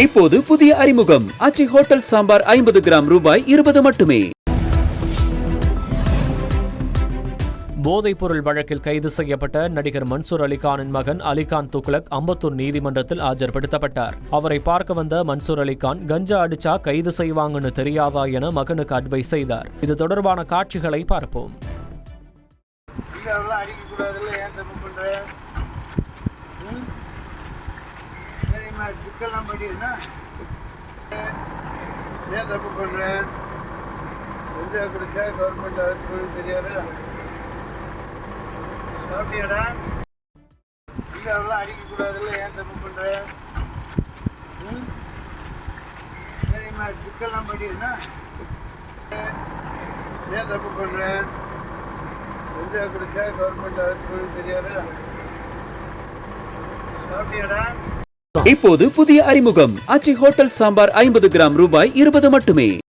இப்போது புதிய அறிமுகம் ஆச்சி ஹோட்டல் சாம்பார் 50 கிராம் ரூபாய் 20 மட்டுமே. போதைப்பொருள் வழக்கில் கைது செய்யப்பட்ட நடிகர் மன்சூர் அலிகானின் மகன் அலிகான் துக்ளக் அம்பத்தூர் நீதிமன்றத்தில் ஆஜர்படுத்தப்பட்டார். அவரை பார்க்க வந்த மன்சூர் அலிகான் கஞ்சா அடிச்சா கைது செய்வாங்கன்னு தெரியாதா என மகனுக்கு அட்வைஸ் செய்தார். இது தொடர்பான காட்சிகளை பார்ப்போம். அடிக்கக்கூடாதுல்ல, ஏன் தப்பு பண்ற? சரிம்மா, புக்கெல்லாம் படினா ஏன் தப்பு பண்ற? கஞ்சா குடிச்சா கவர்மெண்ட் அரசு தெரியாதா? சாப்பிட்டியாடா? இப்போது புதிய அறிமுகம் ஆச்சி ஹோட்டல் சாம்பார் 50 கிராம் ரூபாய் 20 மட்டுமே.